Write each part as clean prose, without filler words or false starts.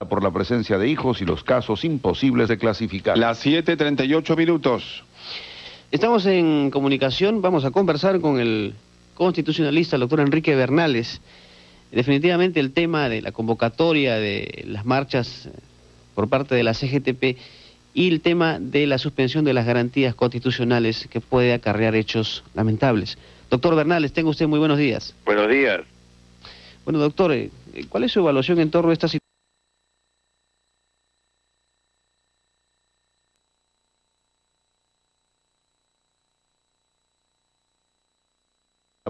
por la presencia de hijos y los casos imposibles de clasificar. Las 7:38 minutos. Estamos en comunicación, vamos a conversar con el constitucionalista, el doctor Enrique Bernales. Definitivamente el tema de la convocatoria de las marchas por parte de la CGTP y el tema de la suspensión de las garantías constitucionales que puede acarrear hechos lamentables. Doctor Bernales, tenga usted muy buenos días. Buenos días. Bueno, doctor, ¿cuál es su evaluación en torno a esta situación?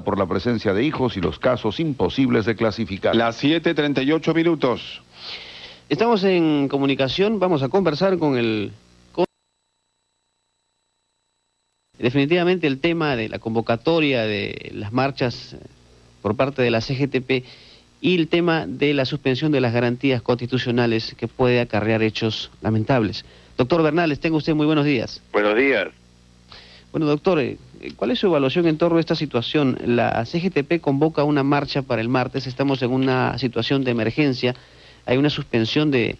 Por la presencia de hijos y los casos imposibles de clasificar. Las 7:38 minutos. Estamos en comunicación, vamos a conversar con el... Definitivamente el tema de la convocatoria de las marchas por parte de la CGTP y el tema de la suspensión de las garantías constitucionales que puede acarrear hechos lamentables. Doctor Bernales, tenga usted muy buenos días. Buenos días. Bueno, doctor, ¿cuál es su evaluación en torno a esta situación? La CGTP convoca una marcha para el martes, estamos en una situación de emergencia, hay una suspensión de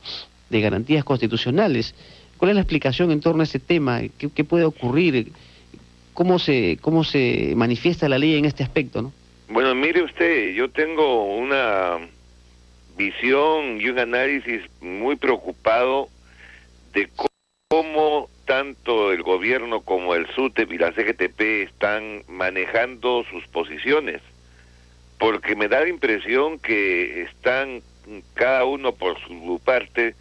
garantías constitucionales. ¿Cuál es la explicación en torno a este tema? ¿Qué puede ocurrir? ¿Cómo se manifiesta la ley en este aspecto, no? Bueno, mire usted, yo tengo una visión y un análisis muy preocupado de cómo tanto el gobierno como el SUTEP y la CGTP están manejando sus posiciones, porque me da la impresión que están cada uno por su parte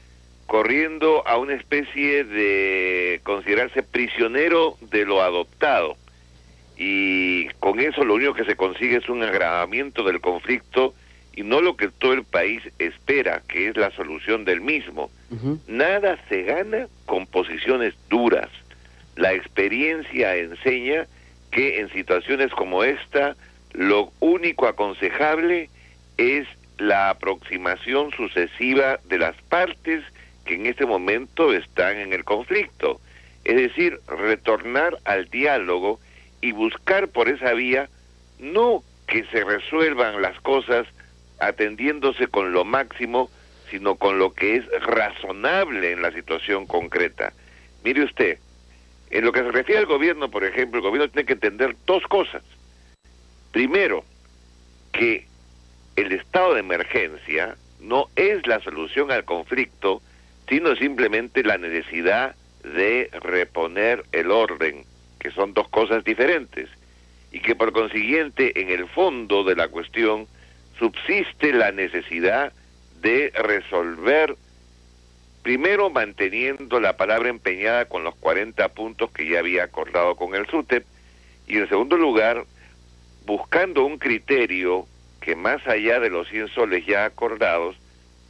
corriendo a una especie de considerarse prisionero de lo adoptado, y con eso lo único que se consigue es un agravamiento del conflicto y no lo que todo el país espera, que es la solución del mismo. Nada se gana con posiciones duras. La experiencia enseña que en situaciones como esta, lo único aconsejable es la aproximación sucesiva de las partes que en este momento están en el conflicto. Es decir, retornar al diálogo y buscar por esa vía, no que se resuelvan las cosas atendiéndose con lo máximo, sino con lo que es razonable en la situación concreta. Mire usted, en lo que se refiere al gobierno, por ejemplo, el gobierno tiene que entender dos cosas. Primero, que el estado de emergencia no es la solución al conflicto, sino simplemente la necesidad de reponer el orden, que son dos cosas diferentes, y que por consiguiente en el fondo de la cuestión subsiste la necesidad de resolver, primero manteniendo la palabra empeñada con los 40 puntos que ya había acordado con el SUTEP, y en segundo lugar, buscando un criterio que más allá de los 100 soles ya acordados,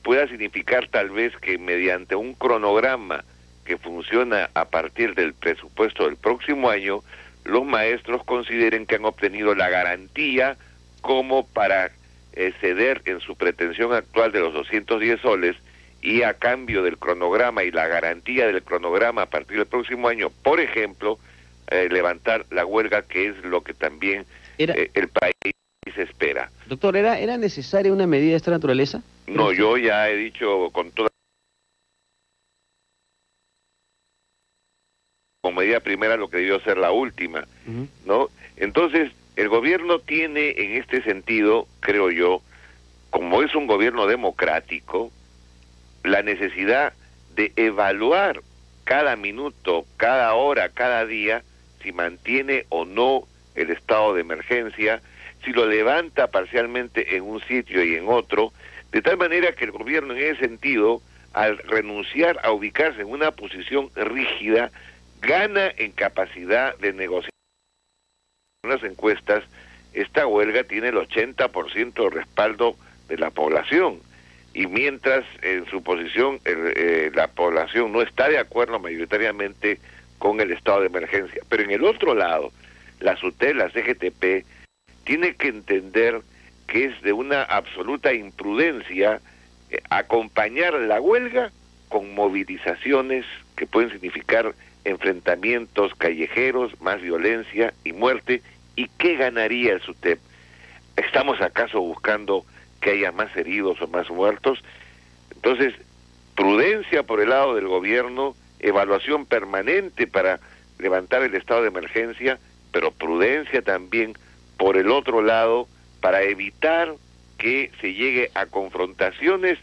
pueda significar tal vez que mediante un cronograma que funciona a partir del presupuesto del próximo año, los maestros consideren que han obtenido la garantía como para ceder en su pretensión actual de los 210 soles, y a cambio del cronograma y la garantía del cronograma a partir del próximo año, por ejemplo, levantar la huelga, que es lo que también el país espera. Doctor, ¿era necesaria una medida de esta naturaleza? No, yo ya he dicho con toda... como medida primera lo que debió ser la última, ¿no? Entonces, el gobierno tiene en este sentido, creo yo, como es un gobierno democrático, la necesidad de evaluar cada minuto, cada hora, cada día, si mantiene o no el estado de emergencia, si lo levanta parcialmente en un sitio y en otro, de tal manera que el gobierno en ese sentido, al renunciar a ubicarse en una posición rígida, gana en capacidad de negociar. En las encuestas, esta huelga tiene el 80% de respaldo de la población, y mientras en su posición la población no está de acuerdo mayoritariamente con el estado de emergencia. Pero en el otro lado, la SUTEP, la CGTP, tiene que entender que es de una absoluta imprudencia acompañar la huelga con movilizaciones que pueden significar enfrentamientos callejeros, más violencia y muerte. ¿Y qué ganaría el SUTEP? ¿Estamos acaso buscando que haya más heridos o más muertos? Entonces, prudencia por el lado del gobierno, evaluación permanente para levantar el estado de emergencia, pero prudencia también por el otro lado para evitar que se llegue a confrontaciones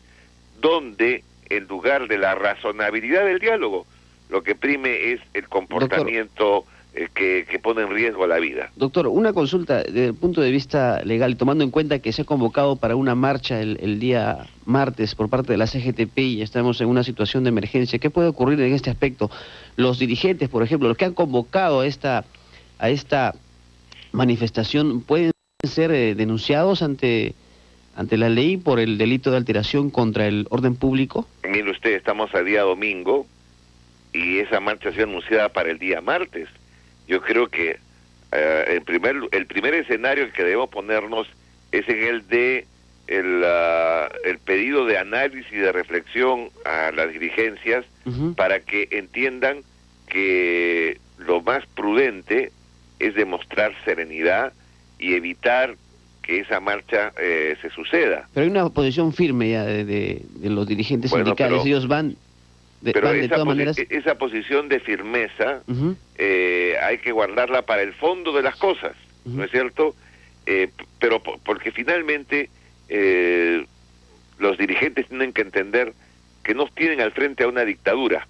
donde en lugar de la razonabilidad del diálogo, lo que prime es el comportamiento que pone en riesgo la vida. Doctor, una consulta desde el punto de vista legal, tomando en cuenta que se ha convocado para una marcha el día martes por parte de la CGTP y estamos en una situación de emergencia, ¿qué puede ocurrir en este aspecto? Los dirigentes, por ejemplo, los que han convocado a esta manifestación, ¿pueden ser denunciados ante la ley por el delito de alteración contra el orden público? Mire usted, estamos a día domingo y esa marcha ha sido anunciada para el día martes. Yo creo que el primer escenario que debemos ponernos es en el de el pedido de análisis y de reflexión a las dirigencias para que entiendan que lo más prudente es demostrar serenidad y evitar que esa marcha se suceda. Pero hay una posición firme ya de los dirigentes sindicales, ellos van de todas maneras. Esa posición de firmeza hay que guardarla para el fondo de las cosas, ¿no es cierto? Pero porque finalmente los dirigentes tienen que entender que no tienen al frente a una dictadura.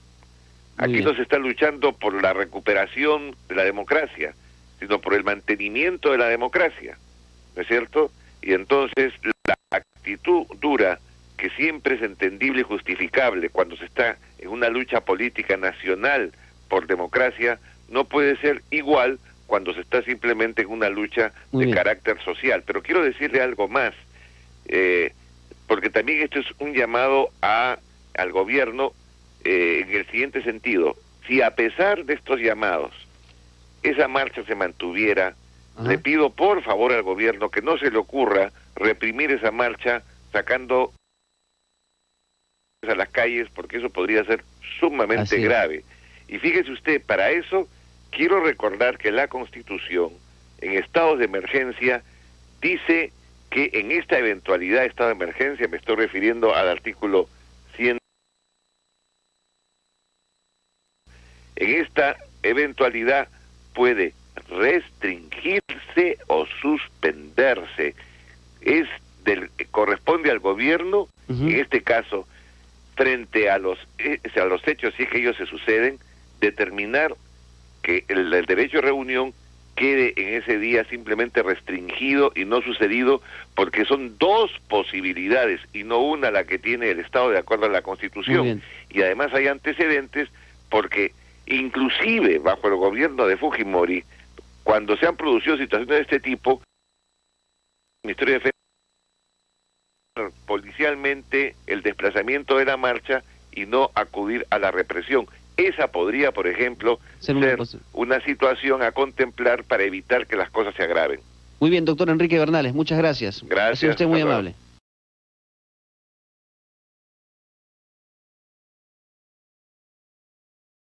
Aquí no se está luchando por la recuperación de la democracia, sino por el mantenimiento de la democracia, ¿no es cierto? Y entonces la actitud dura, que siempre es entendible y justificable cuando se está en una lucha política nacional por democracia, no puede ser igual cuando se está simplemente en una lucha de carácter social. Pero quiero decirle algo más, porque también esto es un llamado al gobierno en el siguiente sentido. Si a pesar de estos llamados esa marcha se mantuviera, le pido por favor al gobierno que no se le ocurra reprimir esa marcha sacando a las calles, porque eso podría ser sumamente grave. Y fíjese usted, para eso quiero recordar que la Constitución en estados de emergencia dice que en esta eventualidad de estado de emergencia, me estoy refiriendo al artículo 100, en esta eventualidad puede restringirse o suspenderse. Corresponde al gobierno, en este caso, frente a los hechos, si es que ellos se suceden, determinar que el derecho de reunión quede en ese día simplemente restringido y no sucedido, porque son dos posibilidades y no una la que tiene el Estado de acuerdo a la Constitución. Y además hay antecedentes porque inclusive bajo el gobierno de Fujimori, cuando se han producido situaciones de este tipo, el Ministerio de Defensa policialmente el desplazamiento de la marcha y no acudir a la represión. Esa podría, por ejemplo, ser una situación a contemplar para evitar que las cosas se agraven. Muy bien, doctor Enrique Bernales, muchas gracias. Gracias. Ha sido usted muy amable.